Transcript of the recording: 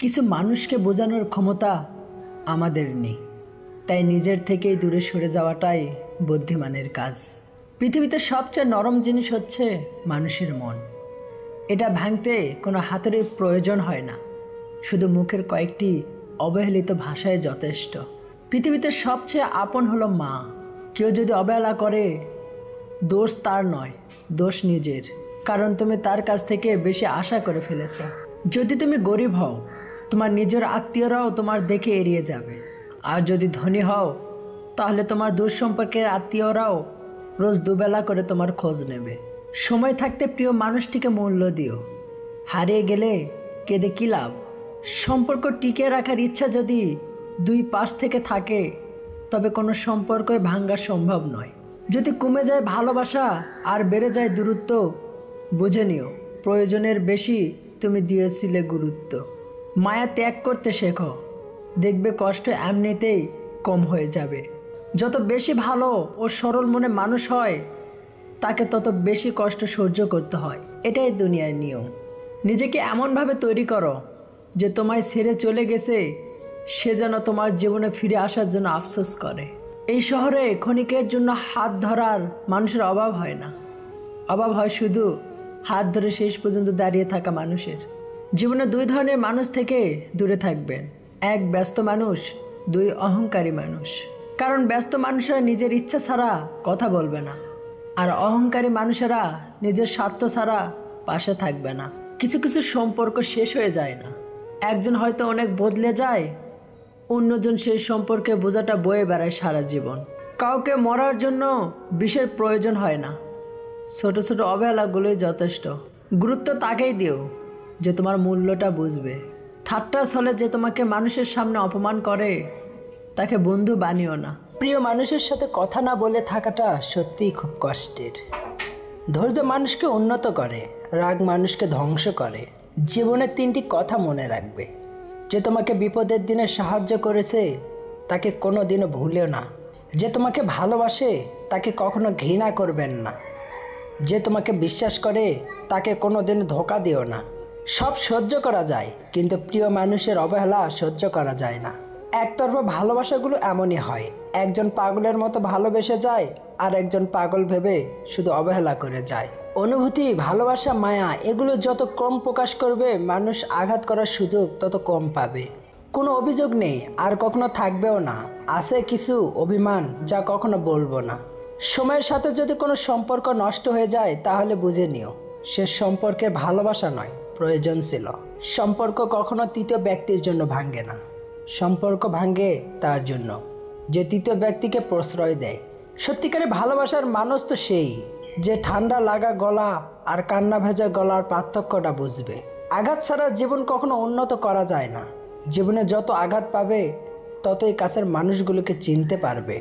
কিছু মানুষকে বোঝানোর ক্ষমতা আমাদের নেই, তাই নিজের থেকেই দূরে সরে যাওয়াটাই বুদ্ধিমানের কাজ। পৃথিবীতে সবচেয়ে নরম জিনিস হচ্ছে মানুষের মন। এটা ভাঙতে কোনো হাতুড়ির প্রয়োজন হয় না, শুধু মুখের কয়েকটি অবহেলিত ভাষায় যথেষ্ট। পৃথিবীতে সবচেয়ে আপন হলো মা। কেউ যদি অবহেলা করে, দোষ তার নয়, দোষ নিজের, কারণ তুমি তার কাছ থেকে বেশি আশা করে ফেলেছ। যদি তুমি গরিব হও, তোমার নিজের আত্মীয়রাও তোমার দেখে এড়িয়ে যাবে। আর যদি ধনী হও, তাহলে তোমার দূর সম্পর্কের আত্মীয়রাও রোজ দুবেলা করে তোমার খোঁজ নেবে। সময় থাকতে প্রিয় মানুষটিকে মূল্য দিও, হারিয়ে গেলে কেঁদে কী লাভ। সম্পর্ক টিকিয়ে রাখার ইচ্ছা যদি দুই পাশ থেকে থাকে, তবে কোনো সম্পর্কই ভাঙা সম্ভব নয়। যদি কমে যায় ভালোবাসা আর বেড়ে যায় দূরত্ব, বুঝে নিও প্রয়োজনের বেশি তুমি দিয়েছিলে গুরুত্ব। মায়া ত্যাগ করতে শেখো, দেখবে কষ্ট এমনিতেই কম হয়ে যাবে। যত বেশি ভালো ও সরল মনে মানুষ হয়, তাকে তত বেশি কষ্ট সহ্য করতে হয়। এটাই দুনিয়ার নিয়ম। নিজেকে এমনভাবে তৈরি করো যে তোমায় ছেড়ে চলে গেছে সে যেন তোমার জীবনে ফিরে আসার জন্য আফসোস করে। এই শহরে ক্ষণিকের জন্য হাত ধরার মানুষের অভাব হয় না, অভাব হয় শুধু হাত ধরে শেষ পর্যন্ত দাঁড়িয়ে থাকা মানুষের। জীবনে দুই ধরনের মানুষ থেকে দূরে থাকবেন, এক ব্যস্ত মানুষ, দুই অহংকারী মানুষ। কারণ ব্যস্ত মানুষেরা নিজের ইচ্ছা ছাড়া কথা বলবে না, আর অহংকারী মানুষেরা নিজের স্বার্থ ছাড়া পাশে থাকবে না। কিছু কিছু সম্পর্ক শেষ হয়ে যায় না, একজন হয়তো অনেক বদলে যায়, অন্যজন সেই সম্পর্কে বোঝাটা বয়ে বেড়ায় সারা জীবন। কাউকে মরার জন্য বিষের প্রয়োজন হয় না, ছোট ছোট অবহেলাগুলোই যথেষ্ট। গুরুত্ব তাকেই দিও যে তোমার মূল্যটা বুঝবে। ঠাট্টা ছলে যে তোমাকে মানুষের সামনে অপমান করে, তাকে বন্ধু বানিও না। প্রিয় মানুষের সাথে কথা না বলে থাকাটা সত্যিই খুব কষ্টের। ধৈর্য মানুষকে উন্নত করে, রাগ মানুষকে ধ্বংস করে। জীবনে 3টি কথা মনে রাখবে। যে তোমাকে বিপদের দিনে সাহায্য করেছে, তাকে কোনো দিনও ভুলেও না। যে তোমাকে ভালোবাসে, তাকে কখনো ঘৃণা করবেন না। যে তোমাকে বিশ্বাস করে, তাকে কোনো দিন ধোঁকা দিও না। সব সহ্য করা যায়, কিন্তু প্রিয় মানুষের অবহেলা সহ্য করা যায় না। একতরফা ভালোবাসাগুলো এমনই হয়, একজন পাগলের মতো ভালোবেসে যায়, আর একজন পাগল ভেবে শুধু অবহেলা করে যায়। অনুভূতি, ভালোবাসা, মায়া এগুলো যত কম প্রকাশ করবে, মানুষ আঘাত করার সুযোগ তত কম পাবে। কোনো অভিযোগ নেই, আর কখনো থাকবেও না। আছে কিছু অভিমান, যা কখনো বলবো না। সময়ের সাথে যদি কোনো সম্পর্ক নষ্ট হয়ে যায়, তাহলে বুঝে নিও সে সম্পর্কে ভালোবাসা নয়, প্রয়োজন ছিল। সম্পর্ক কখনো তৃতীয় ব্যক্তির জন্য ভাঙে না, সম্পর্ক ভাঙে তার জন্য যে তৃতীয় ব্যক্তিকে প্রশ্রয় দেয়। সত্যিকারের ভালোবাসার মানুষ তো সেই যে ঠান্ডা লাগা গলা আর কান্না ভেজা গলার পার্থক্যটা বুঝবে। আঘাত ছাড়া জীবন কখনো উন্নত করা যায় না। জীবনে যত আঘাত পাবে, ততই কাছের মানুষগুলোকে চিনতে পারবে।